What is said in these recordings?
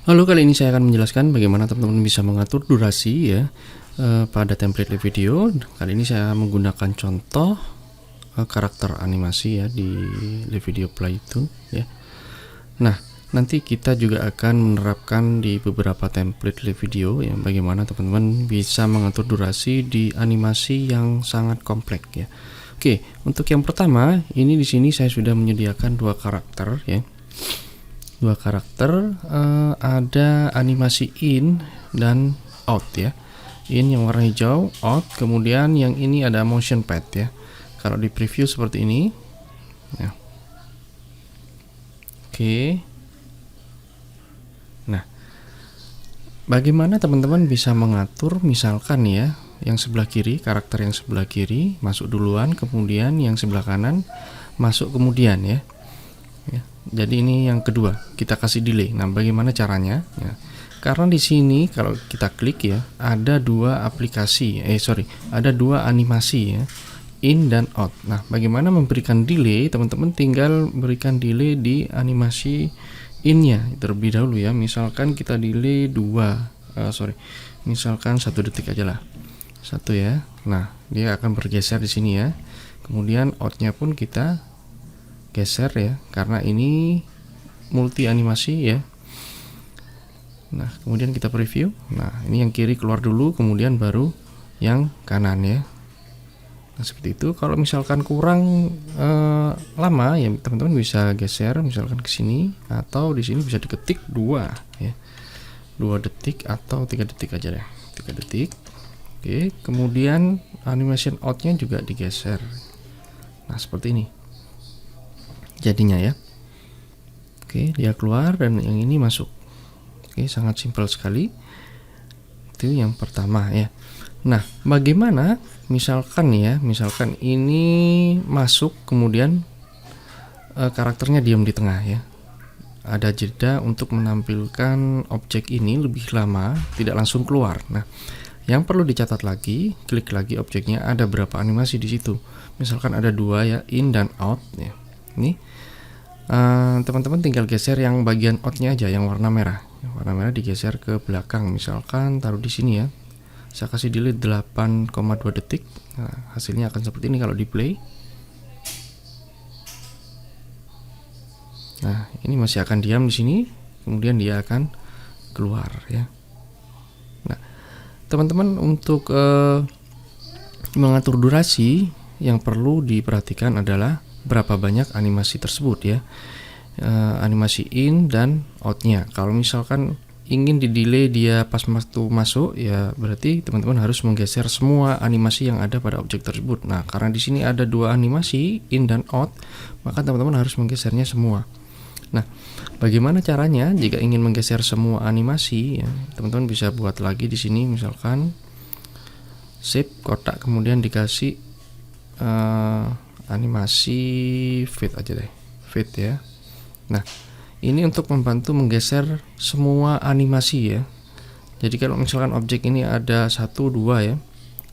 Halo, kali ini saya akan menjelaskan bagaimana teman-teman bisa mengatur durasi ya pada template live video. Kali ini saya menggunakan contoh karakter animasi ya di live video Playtune ya. Nah, nanti kita juga akan menerapkan di beberapa template live video ya, bagaimana teman-teman bisa mengatur durasi di animasi yang sangat kompleks ya. Oke, untuk yang pertama, ini di sini saya sudah menyediakan dua karakter ya. Ada animasi in dan out ya. In yang warna hijau, out, kemudian yang ini ada motion pad ya. Kalau di preview seperti ini ya. Oke. Nah, bagaimana teman-teman bisa mengatur misalkan ya, yang sebelah kiri, karakter yang sebelah kiri masuk duluan, kemudian yang sebelah kanan masuk kemudian ya. Jadi ini yang kedua, kita kasih delay. Nah, bagaimana caranya? Ya. Karena di sini kalau kita klik ya, ada dua animasi ya, in dan out. Nah, bagaimana memberikan delay? Teman-teman tinggal berikan delay di animasi in-nya terlebih dahulu ya. Misalkan kita delay misalkan 1 detik aja lah. 1 ya. Nah, dia akan bergeser di sini ya. Kemudian out-nya pun kita geser ya, karena ini multi animasi ya. Nah, kemudian kita preview. Nah, ini yang kiri keluar dulu, kemudian baru yang kanan ya. Nah, seperti itu. Kalau misalkan kurang lama ya, teman-teman bisa geser misalkan ke sini, atau di sini bisa diketik 2 ya. 2 detik atau 3 detik aja deh. 3 detik. Oke, kemudian animation out-nya juga digeser. Nah, seperti ini jadinya ya. Oke, dia keluar dan yang ini masuk. Oke, sangat simpel sekali. Itu yang pertama ya. Nah, bagaimana misalkan ini masuk kemudian karakternya diam di tengah ya. Ada jeda untuk menampilkan objek ini lebih lama, tidak langsung keluar. Nah, yang perlu dicatat lagi, klik lagi objeknya, ada berapa animasi di situ. Misalkan ada 2 ya, in dan out ya. Ini teman-teman tinggal geser yang bagian out-nya aja, yang warna merah. Yang warna merah digeser ke belakang, misalkan taruh di sini ya. Saya kasih delay 8,2 detik. Nah, hasilnya akan seperti ini kalau di play. Nah, ini masih akan diam di sini, kemudian dia akan keluar ya. Nah, teman-teman untuk mengatur durasi yang perlu diperhatikan adalah berapa banyak animasi tersebut ya, animasi in dan outnya. Kalau misalkan ingin di delay dia pas waktu masuk ya, berarti teman-teman harus menggeser semua animasi yang ada pada objek tersebut. Nah, karena di sini ada 2 animasi in dan out, maka teman-teman harus menggesernya semua. Nah, bagaimana caranya jika ingin menggeser semua animasi ya, teman-teman bisa buat lagi di sini, misalkan shape kotak, kemudian dikasih animasi fit aja deh, fit ya. Nah, ini untuk membantu menggeser semua animasi ya. Jadi kalau misalkan objek ini ada 1, 2 ya,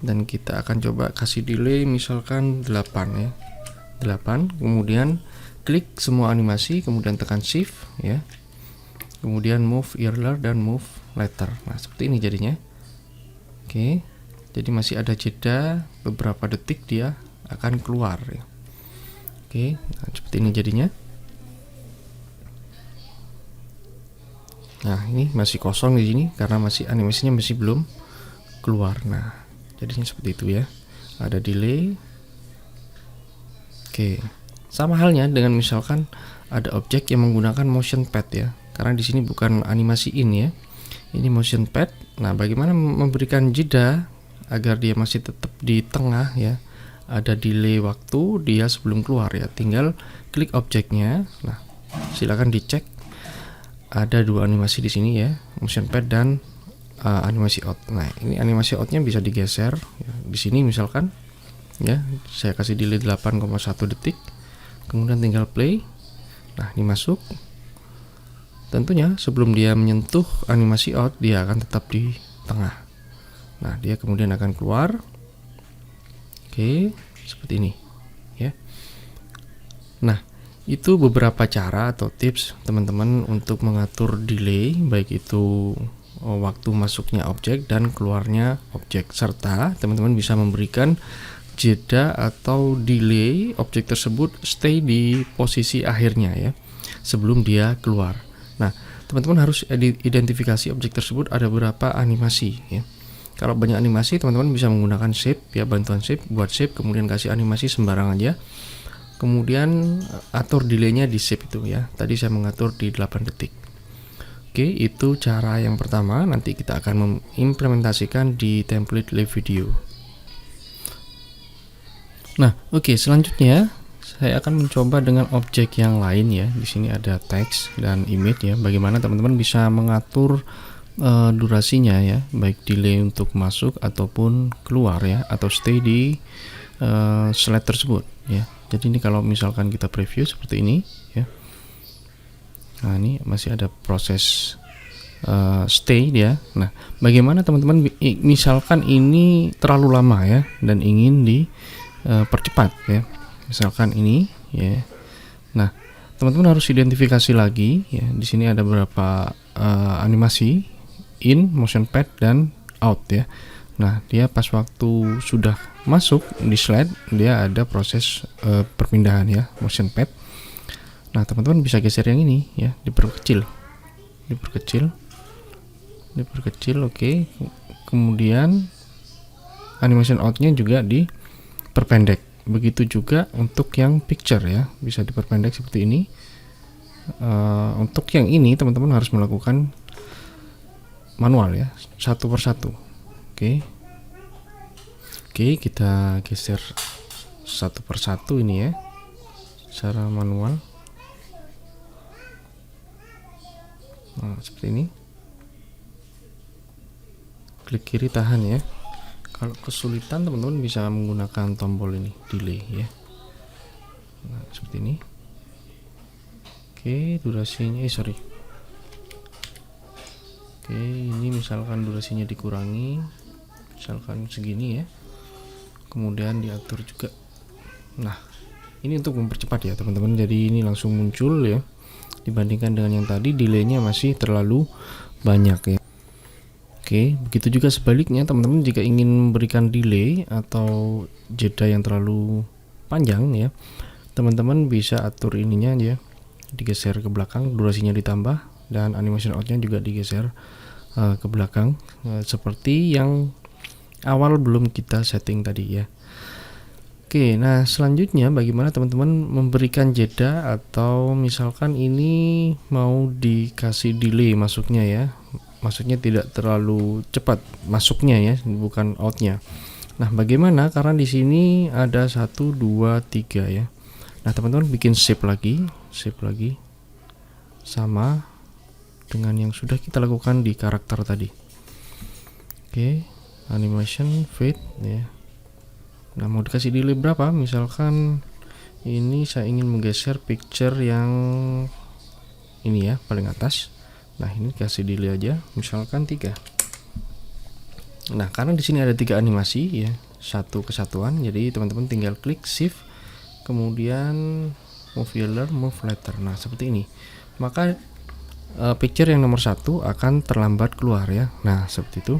dan kita akan coba kasih delay misalkan 8 ya, 8, kemudian klik semua animasi, kemudian tekan shift ya, kemudian move earlier dan move later. Nah, seperti ini jadinya. Oke, jadi masih ada jeda beberapa detik, dia akan keluar ya. Oke, nah seperti ini jadinya. Nah, ini masih kosong di sini karena masih animasinya masih belum keluar. Nah, jadinya seperti itu ya. Ada delay. Oke. Sama halnya dengan misalkan ada objek yang menggunakan motion pad ya. Karena di sini bukan animasi in ya. Ini motion pad. Nah, bagaimana memberikan jeda agar dia masih tetap di tengah ya. Ada delay waktu dia sebelum keluar ya. Tinggal klik objeknya. Nah, silakan dicek. Ada 2 animasi di sini ya, motion pad dan animasi out. Nah, ini animasi outnya bisa digeser ya. Di sini misalkan ya, saya kasih delay 8,1 detik, kemudian tinggal play. Nah, ini masuk. Tentunya sebelum dia menyentuh animasi out, dia akan tetap di tengah. Nah, dia kemudian akan keluar. Oke, seperti ini ya. Nah, Itu beberapa cara atau tips teman-teman untuk mengatur delay, baik itu waktu masuknya objek dan keluarnya objek, serta teman-teman bisa memberikan jeda atau delay objek tersebut stay di posisi akhirnya ya, sebelum dia keluar. Nah, teman-teman harus identifikasi objek tersebut ada berapa animasi ya. Kalau banyak animasi, teman-teman bisa menggunakan shape ya, bantuan shape, buat shape kemudian kasih animasi sembarang aja. Kemudian atur delaynya di shape itu ya. Tadi saya mengatur di 8 detik. Oke, itu cara yang pertama. Nanti kita akan mengimplementasikan di template live video. Nah, oke, selanjutnya saya akan mencoba dengan objek yang lain ya. Di sini ada teks dan image ya. Bagaimana teman-teman bisa mengatur durasinya ya, baik delay untuk masuk ataupun keluar ya, atau stay di slide tersebut ya. Jadi ini kalau misalkan kita preview seperti ini ya. Nah, ini masih ada proses stay dia. Nah, bagaimana teman-teman misalkan ini terlalu lama ya dan ingin dipercepat ya. Misalkan ini ya. Nah, teman-teman harus identifikasi lagi ya. Di sini ada beberapa animasi in, motion pad dan out ya. Nah, dia pas waktu sudah masuk di slide, dia ada proses perpindahan ya, motion pad. Nah, teman-teman bisa geser yang ini ya, diperkecil, oke. Kemudian animation outnya juga diperpendek. Begitu juga untuk yang picture ya, bisa diperpendek seperti ini. Untuk yang ini teman-teman harus melakukan manual ya, satu persatu. Oke, kita geser satu persatu ini ya, secara manual. Nah, seperti ini. Klik kiri tahan ya. Kalau kesulitan teman-teman bisa menggunakan tombol ini, delay ya. Nah, seperti ini. Oke, durasinya Oke, ini misalkan durasinya dikurangi, misalkan segini ya. Kemudian diatur juga. Nah, ini untuk mempercepat ya teman-teman. Jadi ini langsung muncul ya. Dibandingkan dengan yang tadi, delaynya masih terlalu banyak ya. Oke, begitu juga sebaliknya teman-teman, jika ingin memberikan delay atau jeda yang terlalu panjang ya, teman-teman bisa atur ininya ya, digeser ke belakang, durasinya ditambah, dan animation outnya juga digeser ke belakang seperti yang awal belum kita setting tadi ya. Oke, nah selanjutnya bagaimana teman-teman memberikan jeda atau misalkan ini mau dikasih delay masuknya ya. Maksudnya tidak terlalu cepat masuknya ya, bukan outnya. Nah, bagaimana? Karena di sini ada 1, 2, 3 ya. Nah, teman-teman bikin shape lagi sama dengan yang sudah kita lakukan di karakter tadi. Oke, animation fade ya. Nah, mau dikasih delay berapa? Misalkan ini saya ingin menggeser picture yang ini ya, paling atas. Nah, ini kasih delay aja, misalkan 3. Nah, karena di sini ada 3 animasi ya, satu kesatuan, jadi teman-teman tinggal klik shift, kemudian move earlier, move later. Nah, seperti ini. Maka picture yang nomor 1 akan terlambat keluar ya. Nah, seperti itu.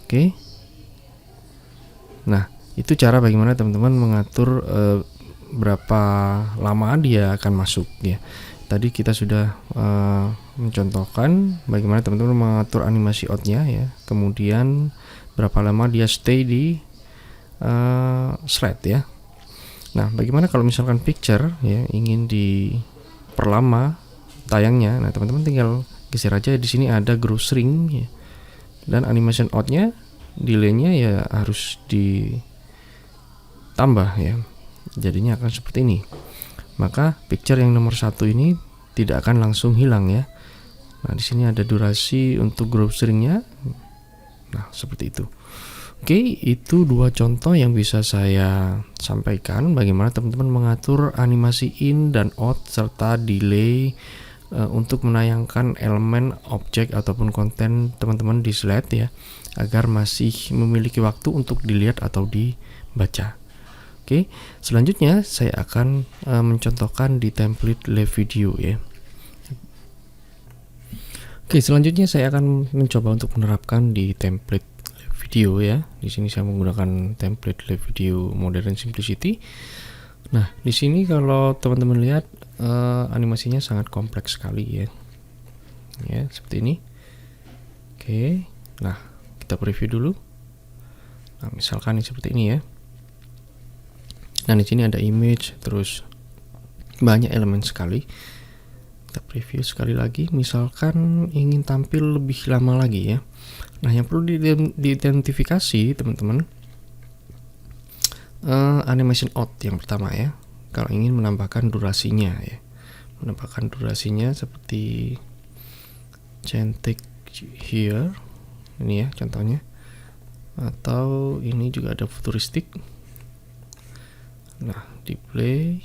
Oke. Nah, itu cara bagaimana teman-teman mengatur berapa lama dia akan masuk ya. Tadi kita sudah mencontohkan bagaimana teman-teman mengatur animasi outnya ya, kemudian berapa lama dia stay di slide ya. Nah, bagaimana kalau misalkan picture ya ingin diperlama tayangnya? Nah, teman-teman tinggal geser aja, di sini ada grow shrink ya. Dan animation outnya, delaynya ya harus ditambah ya. Jadinya akan seperti ini. Maka picture yang nomor 1 ini tidak akan langsung hilang ya. Nah, di sini ada durasi untuk grow shrinknya. Nah, seperti itu. Oke, itu 2 contoh yang bisa saya sampaikan bagaimana teman-teman mengatur animasi in dan out serta delay untuk menayangkan elemen, objek ataupun konten teman-teman di slide ya, agar masih memiliki waktu untuk dilihat atau dibaca. Oke, selanjutnya saya akan mencontohkan di template live video ya. Oke, selanjutnya saya akan mencoba untuk menerapkan di template live video ya. Di sini saya menggunakan template live video Modern Simplicity. Nah, di sini kalau teman-teman lihat animasinya sangat kompleks sekali ya. Ya, seperti ini. Oke. Nah, kita preview dulu. Nah, misalkan seperti ini ya. Nah, di sini ada image, terus banyak elemen sekali. Kita preview sekali lagi. Misalkan ingin tampil lebih lama lagi ya. Nah, yang perlu diidentifikasi teman-teman, animation out yang pertama ya. Kalau ingin menambahkan durasinya ya, menambahkan durasinya seperti cantik here, ini ya contohnya. Atau ini juga ada futuristik. Nah, di play.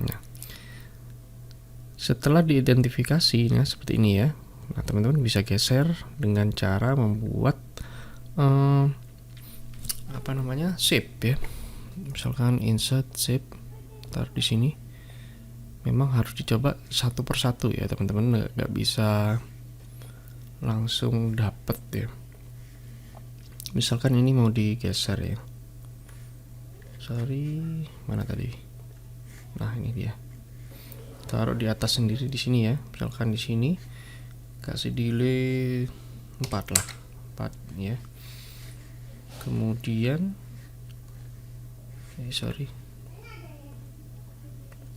Nah, setelah diidentifikasi nah seperti ini ya. Nah, teman-teman bisa geser dengan cara membuat shape ya. Misalkan insert shape, taruh di sini. Memang harus dicoba satu persatu ya teman-teman, nggak bisa langsung dapet ya. Misalkan ini mau digeser ya. Sorry, mana tadi? Nah, ini dia. Taruh di atas sendiri di sini ya. Misalkan di sini kasih delay 4 lah. 4 ya. Kemudian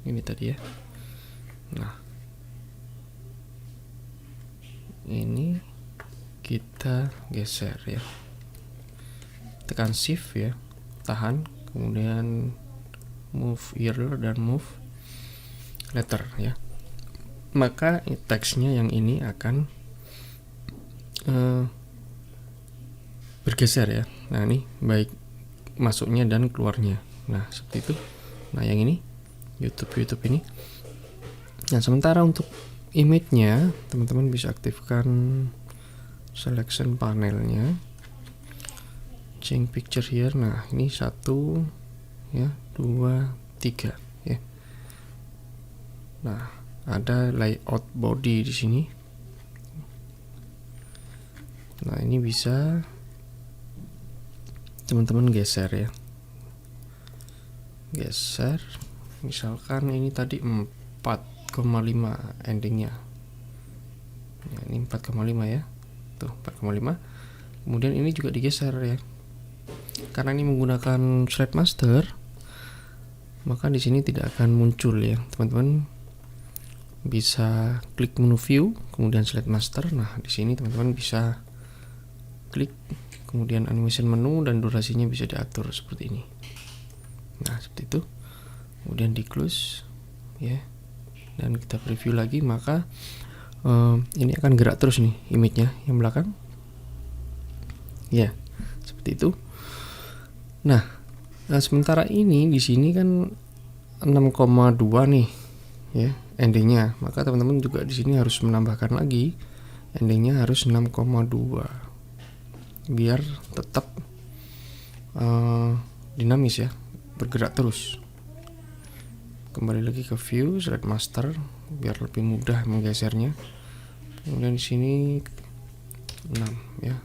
ini tadi ya. Nah, ini kita geser ya. Tekan shift ya. Tahan. Kemudian move earlier dan move later ya. Maka teksnya yang ini akan bergeser ya. Nah, ini baik masuknya dan keluarnya. Nah, seperti itu. Nah, yang ini YouTube ini. Nah, sementara untuk image-nya teman-teman bisa aktifkan selection panelnya. Change picture here. Nah, ini 1 ya, 2, 3 ya. Nah, ada layout body di sini. Nah, ini bisa teman-teman geser ya. Geser. Misalkan ini tadi 4,5 endingnya. Ya, ini 4,5 ya. Tuh, 4,5. Kemudian ini juga digeser ya. Karena ini menggunakan slide master, maka di sini tidak akan muncul ya. Teman-teman bisa klik menu view, kemudian slide master. Nah, di sini teman-teman bisa klik, kemudian animation menu dan durasinya bisa diatur seperti ini. Nah, seperti itu. Kemudian di close ya. Dan kita preview lagi, maka ini akan gerak terus nih image-nya yang belakang. Ya, seperti itu. Nah, sementara ini di sini kan 6,2 nih ya endingnya, maka teman-teman juga di sini harus menambahkan lagi endingnya harus 6,2 biar tetap dinamis ya, bergerak terus. Kembali lagi ke view slide master biar lebih mudah menggesernya. Kemudian di sini 6 ya.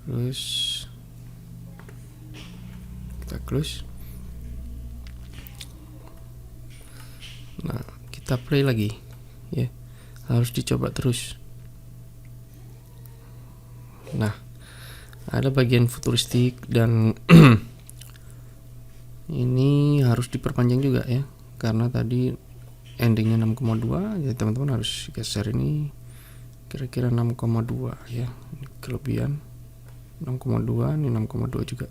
Terus kita close. Nah, kita play lagi ya. Harus dicoba terus. Nah, ada bagian futuristik dan ini harus diperpanjang juga ya, karena tadi endingnya 6,2 ya, teman-teman harus geser ini kira-kira 6,2 ya. Ini kelebihan 6,2, ini 6,2 juga.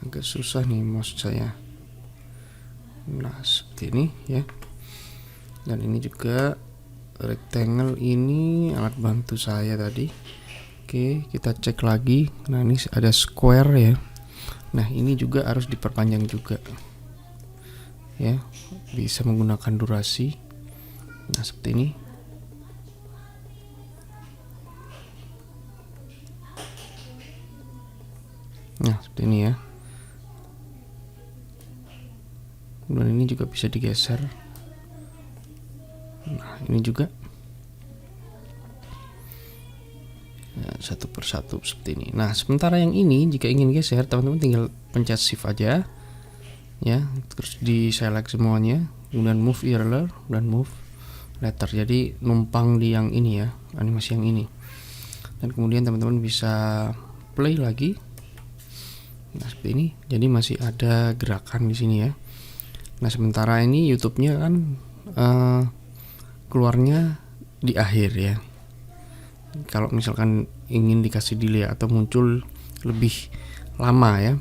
Agak susah nih mouse saya. Nah, seperti ini ya. Dan ini juga rectangle, ini alat bantu saya tadi. Oke, kita cek lagi. Nah, ini ada square ya. Nah, ini juga harus diperpanjang juga. ya, bisa menggunakan durasi. Nah, seperti ini. Nah, seperti ini ya. Dan ini juga bisa digeser. Nah, ini juga. Ya, satu persatu seperti ini. Nah, sementara yang ini jika ingin geser, teman-teman tinggal pencet shift aja ya, terus di select semuanya, kemudian move earlier dan move later. Jadi numpang di yang ini ya, animasi yang ini. Dan kemudian teman-teman bisa play lagi. Nah, seperti ini. Jadi masih ada gerakan di sini ya. Nah, sementara ini YouTube-nya kan keluarnya di akhir ya. Kalau misalkan ingin dikasih delay atau muncul lebih lama ya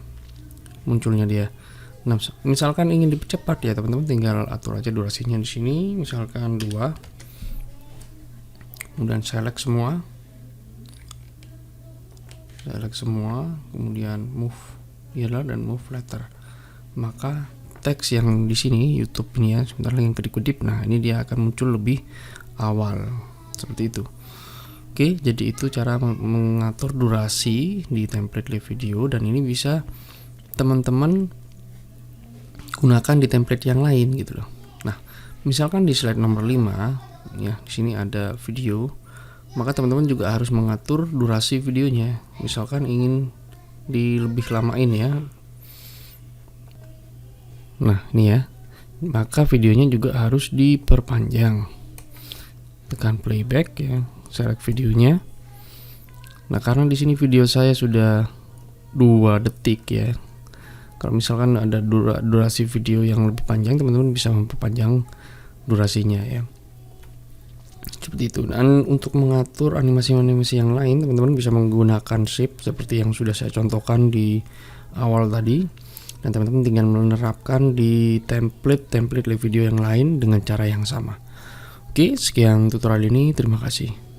munculnya dia. Nah, misalkan ingin dipercepat ya, teman-teman tinggal atur aja durasinya di sini, misalkan 2. Kemudian select semua. Kemudian move earlier dan move later. Maka teks yang di sini YouTube ini ya, sebentar lagi yang kedip-kedip. Nah, ini dia akan muncul lebih awal. Seperti itu. Oke, jadi itu cara mengatur durasi di template live video, dan ini bisa teman-teman gunakan di template yang lain gitu loh. Nah, misalkan di slide nomor 5 ya, di sini ada video, maka teman-teman juga harus mengatur durasi videonya. Misalkan ingin di lebih lamain ya. Nah, ini ya. Maka videonya juga harus diperpanjang. Tekan playback ya. Select videonya. Nah, karena di sini video saya sudah 2 detik ya. Kalau misalkan ada durasi video yang lebih panjang, teman-teman bisa memperpanjang durasinya ya. Seperti itu. Dan untuk mengatur animasi-animasi yang lain, teman-teman bisa menggunakan shape seperti yang sudah saya contohkan di awal tadi. Dan teman-teman tinggal menerapkan di template live video yang lain dengan cara yang sama. Oke, sekian tutorial ini. Terima kasih.